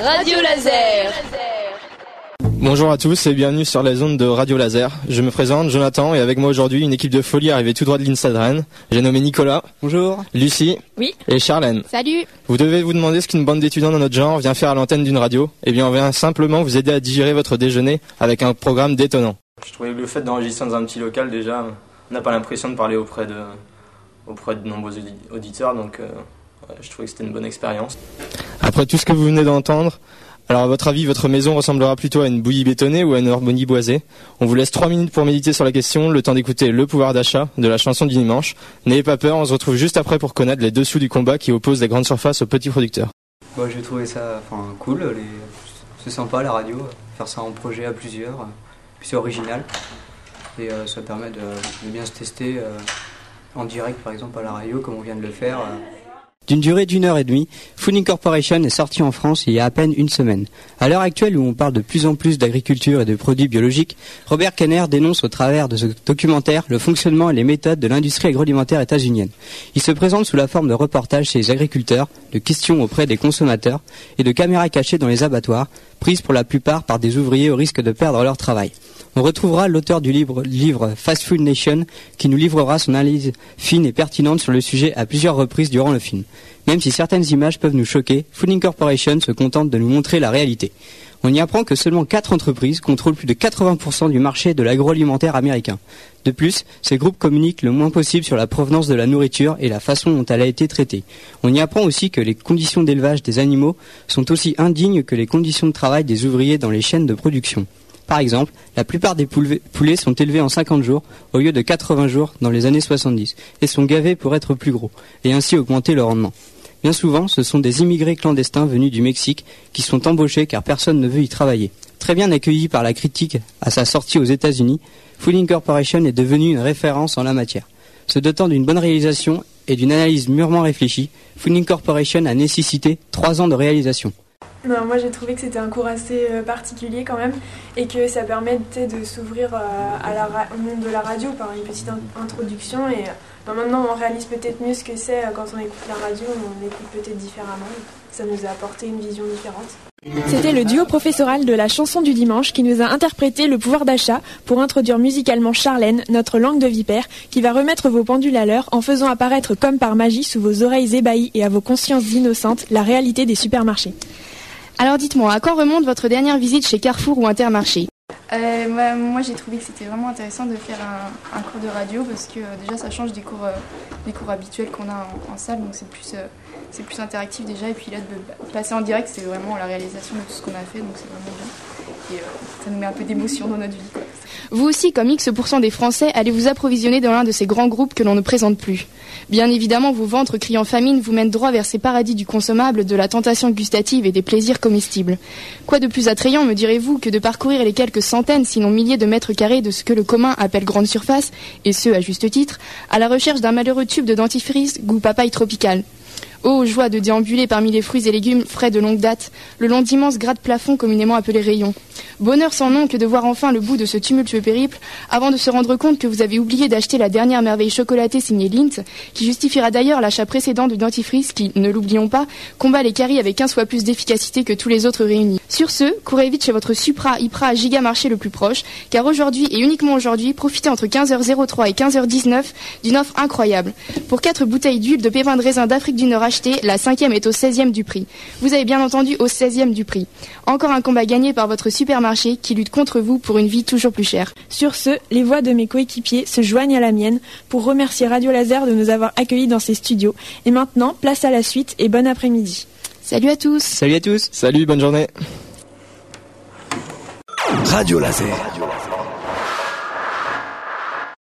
Radio Laser. Bonjour à tous et bienvenue sur les ondes de Radio Laser. Je me présente, Jonathan, et avec moi aujourd'hui une équipe de folie arrivée tout droit de l'INSA de Rennes. J'ai nommé Nicolas. Bonjour. Lucie. Oui. Et Charlène. Salut. Vous devez vous demander ce qu'une bande d'étudiants dans notre genre vient faire à l'antenne d'une radio. Eh bien, on vient simplement vous aider à digérer votre déjeuner avec un programme détonnant. Je trouvais que le fait d'enregistrer dans un petit local, déjà, on n'a pas l'impression de parler auprès de nombreux auditeurs, donc je trouvais que c'était une bonne expérience. Après tout ce que vous venez d'entendre, alors à votre avis, votre maison ressemblera plutôt à une bouillie bétonnée ou à une harmonie boisée? On vous laisse 3 minutes pour méditer sur la question, le temps d'écouter Le pouvoir d'achat de la chanson du dimanche. N'ayez pas peur, on se retrouve juste après pour connaître les dessous du combat qui oppose les grandes surfaces aux petits producteurs. Moi j'ai trouvé ça cool, c'est sympa la radio, faire ça en projet à plusieurs, puis c'est original et ça permet de bien se tester en direct par exemple à la radio comme on vient de le faire. D'une durée d'1h30, Food Corporation est sorti en France il y a à peine une semaine. À l'heure actuelle où on parle de plus en plus d'agriculture et de produits biologiques, Robert Kenner dénonce au travers de ce documentaire le fonctionnement et les méthodes de l'industrie agroalimentaire états-unienne. Il se présente sous la forme de reportages chez les agriculteurs, de questions auprès des consommateurs et de caméras cachées dans les abattoirs, prises pour la plupart par des ouvriers au risque de perdre leur travail. On retrouvera l'auteur du livre Fast Food Nation qui nous livrera son analyse fine et pertinente sur le sujet à plusieurs reprises durant le film. Même si certaines images peuvent nous choquer, Food Corporation se contente de nous montrer la réalité. On y apprend que seulement 4 entreprises contrôlent plus de 80% du marché de l'agroalimentaire américain. De plus, ces groupes communiquent le moins possible sur la provenance de la nourriture et la façon dont elle a été traitée. On y apprend aussi que les conditions d'élevage des animaux sont aussi indignes que les conditions de travail des ouvriers dans les chaînes de production. Par exemple, la plupart des poulets sont élevés en 50 jours au lieu de 80 jours dans les années 70 et sont gavés pour être plus gros et ainsi augmenter le rendement. Bien souvent, ce sont des immigrés clandestins venus du Mexique qui sont embauchés car personne ne veut y travailler. Très bien accueilli par la critique à sa sortie aux États-Unis, Food Corporation est devenu une référence en la matière. Se dotant d'une bonne réalisation et d'une analyse mûrement réfléchie, Food Corporation a nécessité 3 ans de réalisation. Non, moi j'ai trouvé que c'était un cours assez particulier quand même et que ça permettait de s'ouvrir au monde de la radio par une petite introduction et maintenant on réalise peut-être mieux ce que c'est quand on écoute la radio, on écoute peut-être différemment, ça nous a apporté une vision différente. C'était le duo professoral de la chanson du dimanche qui nous a interprété Le pouvoir d'achat pour introduire musicalement Charlène, notre langue de vipère, qui va remettre vos pendules à l'heure en faisant apparaître comme par magie sous vos oreilles ébahies et à vos consciences innocentes la réalité des supermarchés. Alors dites-moi, à quand remonte votre dernière visite chez Carrefour ou Intermarché ? Moi j'ai trouvé que c'était vraiment intéressant de faire un cours de radio parce que déjà ça change des cours habituels qu'on a en salle, donc c'est plus interactif déjà, et puis là de passer en direct c'est vraiment la réalisation de tout ce qu'on a fait, donc c'est vraiment bien et ça nous met un peu d'émotion dans notre vie, quoi. Vous aussi, comme X% des Français, allez vous approvisionner dans l'un de ces grands groupes que l'on ne présente plus. Bien évidemment, vos ventres criant famine vous mènent droit vers ces paradis du consommable, de la tentation gustative et des plaisirs comestibles. Quoi de plus attrayant, me direz-vous, que de parcourir les quelques centaines, sinon milliers de mètres carrés de ce que le commun appelle grande surface, et ce, à juste titre, à la recherche d'un malheureux tube de dentifrice goût papaye tropical. Oh, joie de déambuler parmi les fruits et légumes frais de longue date, le long d'immenses gratte-plafonds communément appelés rayons. Bonheur sans nom que de voir enfin le bout de ce tumultueux périple, avant de se rendre compte que vous avez oublié d'acheter la dernière merveille chocolatée signée Lindt, qui justifiera d'ailleurs l'achat précédent de dentifrice qui, ne l'oublions pas, combat les caries avec 15 fois plus d'efficacité que tous les autres réunis. Sur ce, courez vite chez votre Supra, Hypra, Gigamarché le plus proche, car aujourd'hui et uniquement aujourd'hui, profitez entre 15h03 et 15h19 d'une offre incroyable. Pour 4 bouteilles d'huile de pépins de raisin d'Afrique du Nord achetées, la 5e est au 16e du prix. Vous avez bien entendu au 16e du prix. Encore un combat gagné par votre supermarché qui lutte contre vous pour une vie toujours plus chère. Sur ce, les voix de mes coéquipiers se joignent à la mienne pour remercier Radio Laser de nous avoir accueillis dans ses studios. Et maintenant, place à la suite et bon après-midi. Salut à tous. Salut à tous. Salut, bonne journée. Radio Laser.